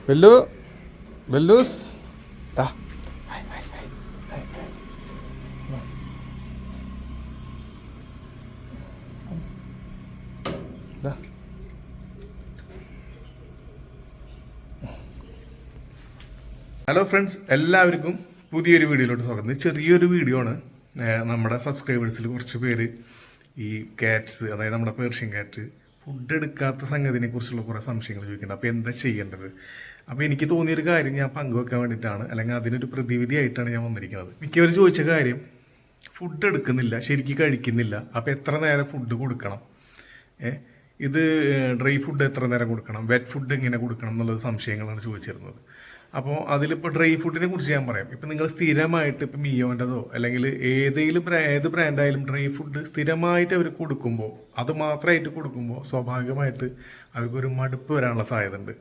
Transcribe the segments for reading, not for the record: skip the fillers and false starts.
വെല്ലു വെല്ലൂസ് ദാ high high high high high ദാ ഹലോ ഫ്രണ്ട്സ്, എല്ലാവർക്കും പുതിയൊരു വീഡിയോയിലോട്ട് സ്വാഗതം. ഇത് ചെറിയൊരു വീഡിയോ ആണ്. നമ്മുടെ സബ്സ്ക്രൈബേഴ്സിൽ കുറച്ച് പേര് ഈ കാറ്റ്സ്, അതായത് നമ്മുടെ പേർഷ്യൻ കാറ്റ് ഫുഡ് എടുക്കാത്ത സംഗതിനെ കുറിച്ചുള്ള കുറേ സംശയങ്ങൾ ചോദിക്കുന്നുണ്ട്. അപ്പോൾ എന്താ ചെയ്യേണ്ടത്? അപ്പോൾ എനിക്ക് തോന്നിയൊരു കാര്യം ഞാൻ പങ്കുവെക്കാൻ വേണ്ടിയിട്ടാണ്, അല്ലെങ്കിൽ അതിനൊരു പ്രതിവിധിയായിട്ടാണ് ഞാൻ വന്നിരിക്കുന്നത്. മിക്കവരും ചോദിച്ച കാര്യം, ഫുഡ് എടുക്കുന്നില്ല, ശരിക്കും കഴിക്കുന്നില്ല, അപ്പോൾ എത്ര നേരം ഫുഡ് കൊടുക്കണം, ഇത് ഡ്രൈ ഫുഡ് എത്ര നേരം കൊടുക്കണം, വെറ്റ് ഫുഡ് എങ്ങനെ കൊടുക്കണം എന്നുള്ളത് സംശയങ്ങളാണ് ചോദിച്ചിരുന്നത്. അപ്പോൾ അതിലിപ്പോൾ ഡ്രൈ ഫുഡിനെ കുറിച്ച് ഞാൻ പറയാം. ഇപ്പം നിങ്ങൾ സ്ഥിരമായിട്ട് ഇപ്പം മിയോൻ്റെതോ അല്ലെങ്കിൽ ഏത് ബ്രാൻഡായാലും ഡ്രൈ ഫുഡ് സ്ഥിരമായിട്ട് അവർ കൊടുക്കുമ്പോൾ, അത് മാത്രമായിട്ട് കൊടുക്കുമ്പോൾ സ്വാഭാവികമായിട്ട് അവർക്കൊരു മടുപ്പ് വരാനുള്ള സാധ്യത ഉണ്ട്.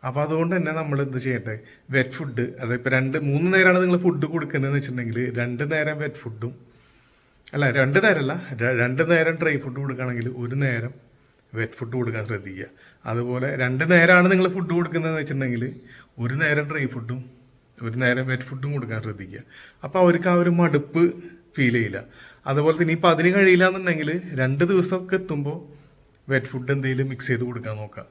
അപ്പോൾ അതുകൊണ്ട് തന്നെ നമ്മൾ എന്ത് ചെയ്യട്ടെ, വെറ്റ് ഫുഡ്, അതിപ്പോൾ 2-3 നേരമാണ് നിങ്ങൾ ഫുഡ് കൊടുക്കുന്നതെന്ന് വെച്ചിട്ടുണ്ടെങ്കിൽ 2 നേരം വെറ്റ് ഫുഡും, അല്ല 2 നേരമല്ല, 2 നേരം ഡ്രൈ ഫുഡ് കൊടുക്കുകയാണെങ്കിൽ 1 നേരം വെറ്റ് ഫുഡ് കൊടുക്കാൻ ശ്രദ്ധിക്കുക. അതുപോലെ 2 നേരമാണ് നിങ്ങൾ ഫുഡ് കൊടുക്കുന്നതെന്ന് വെച്ചിട്ടുണ്ടെങ്കിൽ 1 നേരം ഡ്രൈ ഫുഡും 1 നേരം വെറ്റ് ഫുഡും കൊടുക്കാൻ ശ്രദ്ധിക്കുക. അപ്പോൾ അവർക്ക് ആ ഒരു മടുപ്പ് ഫീൽ ചെയ്യില്ല. അതുപോലെ തന്നെ ഇപ്പം അതിന് കഴിയില്ല എന്നുണ്ടെങ്കിൽ 2 ദിവസമൊക്കെ എത്തുമ്പോൾ വെറ്റ് ഫുഡ് എന്തെങ്കിലും മിക്സ് ചെയ്ത് കൊടുക്കാൻ നോക്കുക.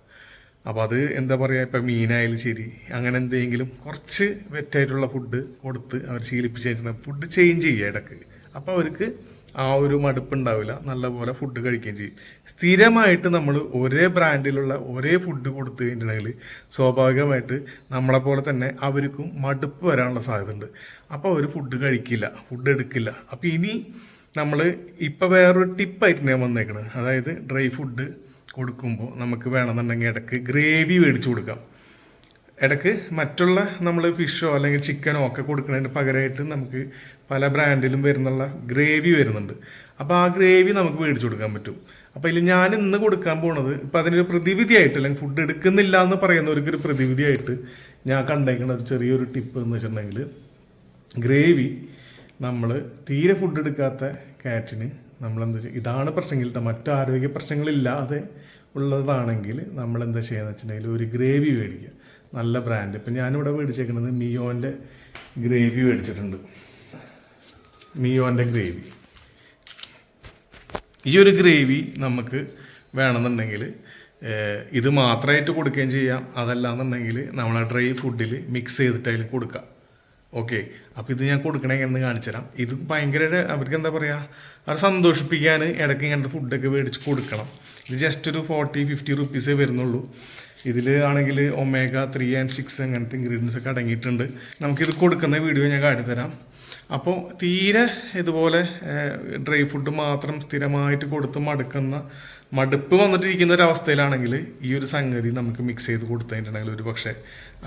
അപ്പോൾ അത് എന്താ പറയുക, ഇപ്പം മീനായാലും ശരി, അങ്ങനെ എന്തെങ്കിലും കുറച്ച് വെറ്റായിട്ടുള്ള ഫുഡ് കൊടുത്ത് അവർ ശീലിപ്പിച്ചിട്ടുണ്ടെങ്കിൽ ഫുഡ് ചേഞ്ച് ചെയ്യുക ഇടയ്ക്ക്. അപ്പോൾ അവർക്ക് ആ ഒരു മടുപ്പ് ഉണ്ടാവില്ല, നല്ലപോലെ ഫുഡ് കഴിക്കുകയും ചെയ്യും. സ്ഥിരമായിട്ട് നമ്മൾ ഒരേ ബ്രാൻഡിലുള്ള ഒരേ ഫുഡ് കൊടുത്തു കഴിഞ്ഞിട്ടുണ്ടെങ്കിൽ സ്വാഭാവികമായിട്ട് നമ്മളെപ്പോലെ തന്നെ അവർക്കും മടുപ്പ് വരാനുള്ള സാധ്യത ഉണ്ട്. അപ്പോൾ അവർ ഫുഡ് കഴിക്കില്ല, ഫുഡ് എടുക്കില്ല. അപ്പോൾ ഇനി നമ്മൾ ഇപ്പോൾ വേറൊരു ടിപ്പായിട്ട് ഞാൻ വന്നേക്കണത്, അതായത് ഡ്രൈ ഫുഡ് കൊടുക്കുമ്പോൾ നമുക്ക് വേണമെന്നുണ്ടെങ്കിൽ ഇടയ്ക്ക് ഗ്രേവി മേടിച്ചു കൊടുക്കാം. ഇടയ്ക്ക് മറ്റുള്ള നമ്മൾ ഫിഷോ അല്ലെങ്കിൽ ചിക്കനോ ഒക്കെ കൊടുക്കുന്നതിന് പകരമായിട്ട് നമുക്ക് പല ബ്രാൻഡിലും വരുന്നുള്ള ഗ്രേവി വരുന്നുണ്ട്. അപ്പോൾ ആ ഗ്രേവി നമുക്ക് മേടിച്ചു കൊടുക്കാൻ പറ്റും. അപ്പോൾ ഇതിൽ ഞാൻ ഇന്ന് കൊടുക്കാൻ പോണത്, ഇപ്പം അതിനൊരു പ്രതിവിധിയായിട്ട്, അല്ലെങ്കിൽ ഫുഡ് എടുക്കുന്നില്ല എന്ന് പറയുന്നവർക്കൊരു പ്രതിവിധിയായിട്ട് ഞാൻ കണ്ടേക്കുന്ന ഒരു ചെറിയൊരു ടിപ്പ് എന്ന് വെച്ചിട്ടുണ്ടെങ്കിൽ, ഗ്രേവി നമ്മൾ തീരെ ഫുഡ് എടുക്കാത്ത കാറ്റിന് നമ്മളെന്താ ചെയ്യുക, ഇതാണ് പ്രശ്നങ്ങൾ, മറ്റു ആരോഗ്യ പ്രശ്നങ്ങളില്ലാതെ ഉള്ളതാണെങ്കിൽ നമ്മൾ എന്താ ചെയ്യുക വെച്ചിട്ടുണ്ടെങ്കിൽ ഒരു ഗ്രേവി മേടിക്കുക, നല്ല ബ്രാൻഡ്. ഇപ്പം ഞാനിവിടെ മേടിച്ചേക്കുന്നത് മിയോൻ്റെ ഗ്രേവി മേടിച്ചിട്ടുണ്ട്. മിയോൻ്റെ ഗ്രേവി, ഈ ഒരു ഗ്രേവി നമുക്ക് വേണമെന്നുണ്ടെങ്കിൽ ഇത് മാത്രമായിട്ട് കൊടുക്കുകയും ചെയ്യാം. അതല്ലാന്നുണ്ടെങ്കിൽ നമ്മൾ ഡ്രൈ ഫുഡിൽ മിക്സ് ചെയ്തിട്ട് അതിൽ കൊടുക്കാം. ഓക്കെ, അപ്പോൾ ഇത് ഞാൻ കൊടുക്കണമെന്ന് കാണിച്ചു തരാം. ഇത് ഭയങ്കര അവർക്ക് എന്താ പറയുക, അവർ സന്തോഷിപ്പിക്കാൻ ഇടയ്ക്ക് ഇങ്ങനത്തെ ഫുഡൊക്കെ മേടിച്ച് കൊടുക്കണം. ഇത് ജസ്റ്റ് ഒരു 40-50 റുപ്പീസേ വരുന്നുള്ളൂ. ഇതിൽ ആണെങ്കിൽ ഒമേഗ 3 and 6 അങ്ങനത്തെ ഇൻഗ്രീഡിയൻസ് ഒക്കെ അടങ്ങിയിട്ടുണ്ട്. നമുക്കിത് കൊടുക്കുന്ന വീഡിയോ ഞാൻ കാണിത്തരാം. അപ്പോൾ തീരെ ഇതുപോലെ ഡ്രൈ ഫുഡ് മാത്രം സ്ഥിരമായിട്ട് കൊടുത്ത് മടുപ്പ് വന്നിട്ടിരിക്കുന്ന ഒരവസ്ഥയിലാണെങ്കിൽ ഈ ഒരു സംഗതി നമുക്ക് മിക്സ് ചെയ്ത് കൊടുത്തിട്ടുണ്ടെങ്കിൽ ഒരു പക്ഷേ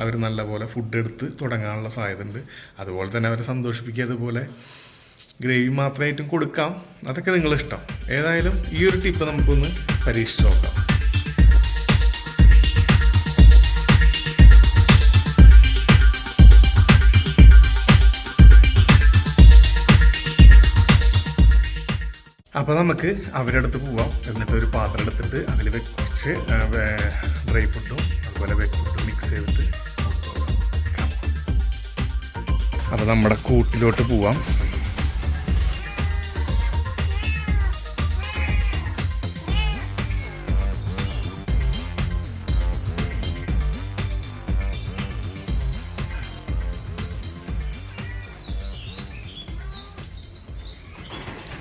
അവർ നല്ലപോലെ ഫുഡ് എടുത്ത് തുടങ്ങാനുള്ള സാധ്യത ഉണ്ട്. അതുപോലെ തന്നെ അവരെ സന്തോഷിപ്പിക്കുക. അതുപോലെ ഗ്രേവി മാത്രമായിട്ടും കൊടുക്കാം, അതൊക്കെ നിങ്ങളിഷ്ടം. ഏതായാലും ഈ ഒരു ടിപ്പ് നമുക്കൊന്ന് പരീക്ഷിച്ച് നോക്കാം. അപ്പോൾ നമുക്ക് അവരുടെ അടുത്ത് പോവാം. എന്നിട്ട് ഒരു പാത്രം എടുത്തിട്ട് അതിൽ കുറച്ച് ഡ്രൈ ഫുഡും അതുപോലെ വെറ്റ് ഫുഡും മിക്സ് ചെയ്തിട്ട്, അപ്പോൾ നമ്മുടെ കൂട്ടിലോട്ട് പോവാം.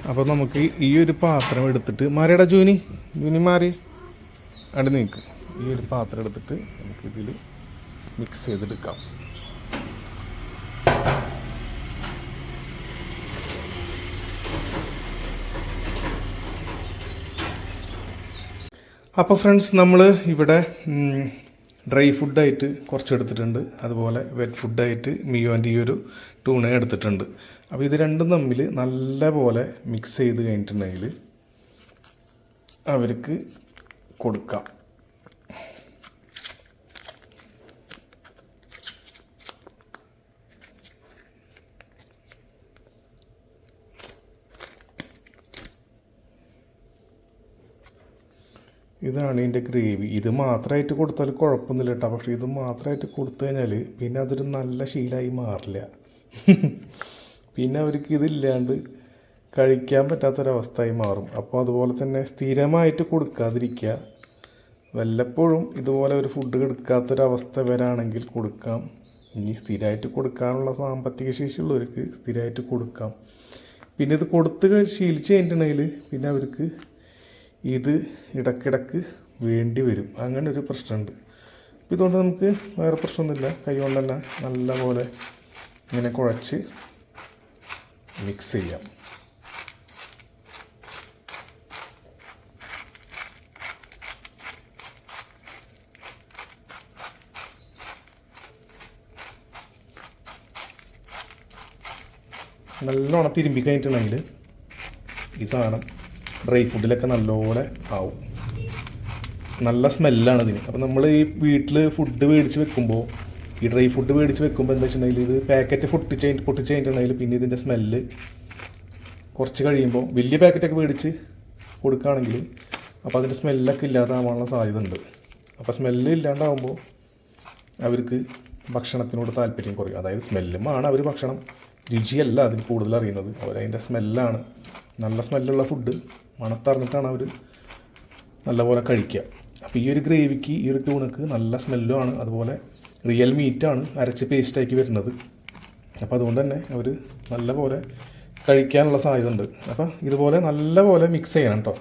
അപ്പോൾ നമുക്ക് ഈ ഒരു പാത്രം എടുത്തിട്ട്, മാറിയടാ ജൂനി മാറി അവിടെ നിൽക്ക്. ഈ ഒരു പാത്രം എടുത്തിട്ട് നമുക്കിതിൽ മിക്സ് ചെയ്തെടുക്കാം. അപ്പോൾ ഫ്രണ്ട്സ്, നമ്മൾ ഇവിടെ ഡ്രൈ ഫുഡായിട്ട് കുറച്ച് എടുത്തിട്ടുണ്ട്, അതുപോലെ വെറ്റ് ഫുഡായിട്ട് മിയോൻ്റെ ഈ ഒരു ടൂണ എടുത്തിട്ടുണ്ട്. അപ്പോൾ ഇത് രണ്ടും തമ്മിൽ നല്ല പോലെ മിക്സ് ചെയ്ത് കഴിഞ്ഞിട്ടുണ്ടെങ്കിൽ അവർക്ക് കൊടുക്കാം. ഇതാണ് ഇതിൻ്റെ ഗ്രേവി. ഇത് മാത്രമായിട്ട് കൊടുത്താൽ കുഴപ്പമൊന്നുമില്ല കേട്ടോ. പക്ഷേ ഇത് മാത്രമായിട്ട് കൊടുത്തു കഴിഞ്ഞാൽ പിന്നെ അതൊരു നല്ല ശീലമായി മാറില്ല. പിന്നെ അവർക്ക് ഇതില്ലാണ്ട് കഴിക്കാൻ പറ്റാത്തൊരവസ്ഥയായി മാറും. അപ്പോൾ അതുപോലെ തന്നെ സ്ഥിരമായിട്ട് കൊടുക്കാതിരിക്കുക. വല്ലപ്പോഴും ഇതുപോലെ ഒരു ഫുഡ് എടുക്കാത്തൊരവസ്ഥ വരാണെങ്കിൽ കൊടുക്കാം. ഇനി സ്ഥിരമായിട്ട് കൊടുക്കാനുള്ള സാമ്പത്തിക ശേഷിയുള്ളവർക്ക് സ്ഥിരമായിട്ട് കൊടുക്കാം. പിന്നെ ഇത് കൊടുത്ത് ശീലിച്ച് കഴിഞ്ഞിട്ടുണ്ടെങ്കിൽ പിന്നെ അവർക്ക് ഇത് ഇടയ്ക്കിടയ്ക്ക് വേണ്ടി വരും. അങ്ങനെ ഒരു പ്രശ്നമുണ്ട്. അപ്പോൾ ഇതുകൊണ്ട് നമുക്ക് വേറെ പ്രശ്നമൊന്നുമില്ല. കൈ കൊണ്ട് തന്നെ നല്ലപോലെ ഇങ്ങനെ കുഴച്ച് മിക്സ് ചെയ്യാം. നല്ലോണം തിരുമ്പി കഴിഞ്ഞിട്ടുണ്ടെങ്കിൽ ഈ സാധനം ഡ്രൈ ഫുഡിലൊക്കെ നല്ലപോലെ ആവും. നല്ല സ്മെല്ലാണ് ഇതിന്. അപ്പോൾ നമ്മൾ ഈ വീട്ടിൽ ഫുഡ് മേടിച്ച് വെക്കുമ്പോൾ, ഈ ഡ്രൈ ഫുഡ് മേടിച്ച് വെക്കുമ്പോൾ എന്താ വെച്ചിട്ടുണ്ടെങ്കിൽ ഇത് പാക്കറ്റ് പൊട്ടിച്ച് കഴിഞ്ഞിട്ടുണ്ടെങ്കിൽ പിന്നെ ഇതിൻ്റെ സ്മെല്ല് കുറച്ച് കഴിയുമ്പോൾ വലിയ പാക്കറ്റൊക്കെ മേടിച്ച് കൊടുക്കുകയാണെങ്കിൽ അപ്പോൾ അതിൻ്റെ സ്മെല്ലൊക്കെ ഇല്ലാതാവാനുള്ള സാധ്യത ഉണ്ട്. അപ്പോൾ സ്മെല്ല് ഇല്ലാണ്ടാവുമ്പോൾ അവർക്ക് ഭക്ഷണത്തിനോട് താല്പര്യം കുറയും. അതായത് സ്മെല്ലുമാണ് അവർ ഭക്ഷണം, രുചിയല്ല അതിൽ കൂടുതൽ അറിയുന്നത്. അവരതിൻ്റെ സ്മെല്ലാണ്. നല്ല സ്മെല്ലുള്ള ഫുഡ് മണത്തറിഞ്ഞിട്ടാണ് അവർ നല്ലപോലെ കഴിക്കുക. അപ്പോൾ ഈ ഒരു ഗ്രേവിക്ക്, ഈ ഒരു ട്യൂണക്ക് നല്ല സ്മെല്ലുമാണ്. അതുപോലെ റിയൽ മീറ്റാണ് അരച്ച് പേസ്റ്റാക്കി വരുന്നത്. അപ്പോൾ അതുകൊണ്ട് തന്നെ അവർ നല്ലപോലെ കഴിക്കാനുള്ള സാധ്യത ഉണ്ട്. അപ്പോൾ ഇതുപോലെ നല്ലപോലെ മിക്സ് ചെയ്യണം കേട്ടോ.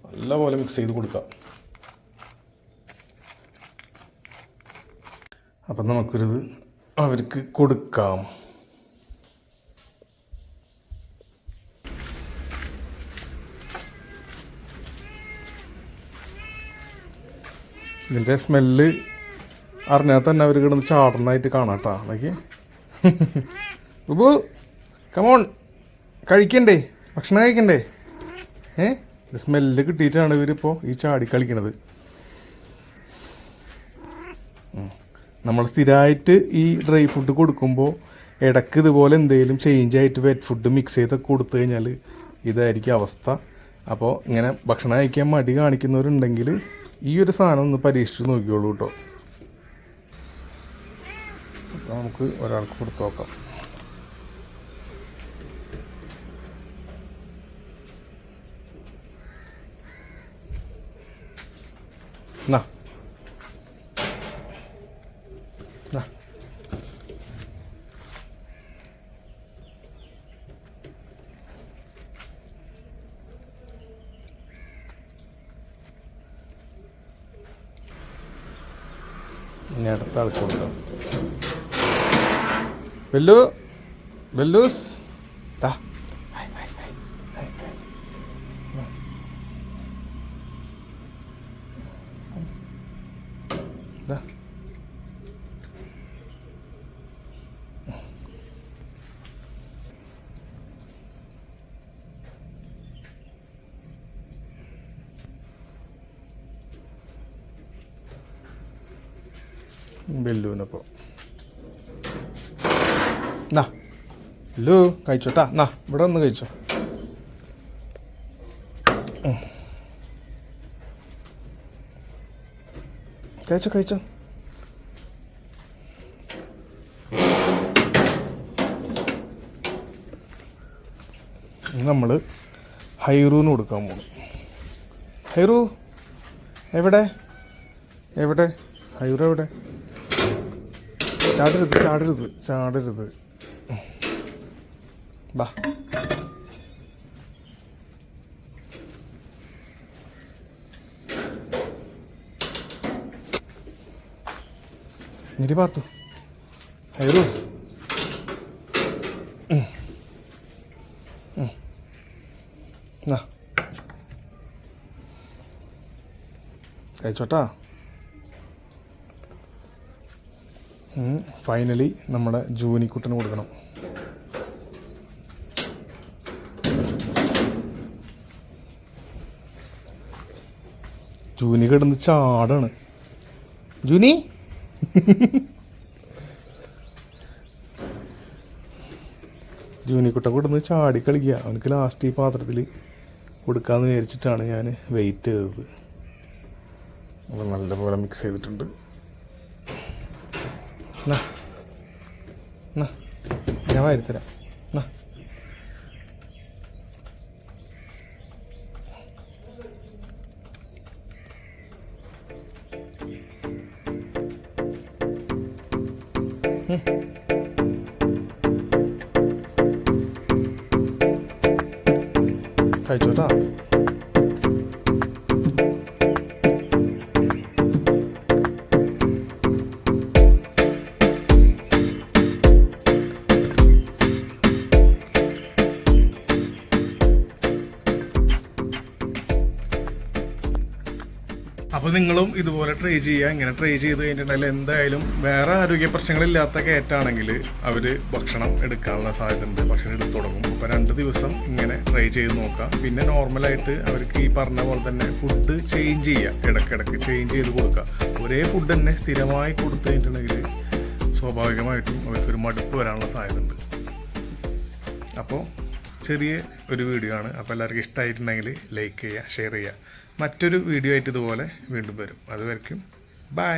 നല്ലപോലെ മിക്സ് ചെയ്ത് കൊടുക്കാം. അപ്പം നമുക്കൊരു അവർക്ക് കൊടുക്കാം. ഇതിൻ്റെ സ്മെല്ല് അറിഞ്ഞാൽ തന്നെ അവർ കിടന്ന് ചാടണമായിട്ട് കാണാം കേട്ടോ. അതൊക്കെ ഉബു കമോൺ, കഴിക്കണ്ടേ, ഭക്ഷണം കഴിക്കണ്ടേ? ഇത് സ്മെല്ല് കിട്ടിയിട്ടാണ് ഇവരിപ്പോൾ ഈ ചാടി കളിക്കണത്. നമ്മൾ സ്ഥിരമായിട്ട് ഈ ഡ്രൈ ഫുഡ് കൊടുക്കുമ്പോൾ ഇടയ്ക്ക് ഇതുപോലെ എന്തെങ്കിലും ചേഞ്ചായിട്ട് വെറ്റ് ഫുഡ് മിക്സ് ചെയ്തൊക്കെ കൊടുത്തു കഴിഞ്ഞാൽ ഇതായിരിക്കും അവസ്ഥ. അപ്പോൾ ഇങ്ങനെ ഭക്ഷണം കഴിക്കാൻ മടി കാണിക്കുന്നവരുണ്ടെങ്കിൽ ഈ ഒരു സാധനം ഒന്ന് പരീക്ഷിച്ച് നോക്കിയോളൂ കേട്ടോ. അപ്പോൾ നമുക്ക് ഒരാൾക്ക് കൊടുത്തു നോക്കാം. എന്നാ ഇനി അടുത്ത ആൾക്ക് കൊടുക്കാം. വെല്ലൂസ് ദാ ബെല്ലുവിനപ്പോൾ എന്നാ ബെല്ലു കഴിച്ചോട്ടാ. എന്നാ ഇവിടെ ഒന്ന് കഴിച്ചോ. കഴിച്ചോ. നമ്മൾ ഹൈറൂന്ന് കൊടുക്കാൻ പോകും. ഹൈറു എവിടെ ഹൈറു എവിടെ? ചാടരുത്. ബാ നിരി പാത്തു ഹൈറു കഴിച്ചോട്ടാ. ഫൈനലി നമ്മുടെ ജൂനിക്കുട്ടന് കൊടുക്കണം. ജൂനി കിടന്ന് ചാടാണ്. ജൂനി ജൂനിക്കുട്ടൻ കിടന്ന് ചാടി കളിക്കുക. അവനക്ക് ലാസ്റ്റ് ഈ പാത്രത്തിൽ കൊടുക്കാമെന്ന് വിചാരിച്ചിട്ടാണ് ഞാൻ വെയിറ്റ് ചെയ്തത്. അത് നല്ലപോലെ മിക്സ് ചെയ്തിട്ടുണ്ട്. ഞാൻ വരുത്തരാം. കഴിച്ചോട്ടാ. അപ്പോൾ നിങ്ങളും ഇതുപോലെ ട്രൈ ചെയ്യുക. ഇങ്ങനെ ട്രൈ ചെയ്ത് കഴിഞ്ഞിട്ടുണ്ടെങ്കിൽ എന്തായാലും വേറെ ആരോഗ്യ പ്രശ്നങ്ങളില്ലാത്ത കയറ്റാണെങ്കിൽ അവർ ഭക്ഷണം എടുക്കാനുള്ള സാധ്യതയുണ്ട്, ഭക്ഷണം എടുത്തു തുടങ്ങും. അപ്പോൾ 2 ദിവസം ഇങ്ങനെ ട്രൈ ചെയ്ത് നോക്കാം. പിന്നെ നോർമലായിട്ട് അവർക്ക് ഈ പറഞ്ഞ പോലെ തന്നെ ഫുഡ് ചേഞ്ച് ചെയ്യുക, ഇടയ്ക്കിടയ്ക്ക് ചേഞ്ച് ചെയ്ത് കൊടുക്കുക. ഒരേ ഫുഡ് തന്നെ സ്ഥിരമായി കൊടുത്തു കഴിഞ്ഞിട്ടുണ്ടെങ്കിൽ സ്വാഭാവികമായിട്ടും അവർക്കൊരു മടുപ്പ് വരാനുള്ള സാധ്യതയുണ്ട്. അപ്പോൾ ചെറിയ ഒരു വീഡിയോ ആണ്. അപ്പോൾ എല്ലാവർക്കും ഇഷ്ടമായിട്ടുണ്ടെങ്കിൽ ലൈക്ക് ചെയ്യുക, ഷെയർ ചെയ്യുക. മറ്റൊരു വീഡിയോ ആയിട്ട് ഇതുപോലെ വീണ്ടും വരും. അതുവരെയ്ക്കും ബൈ.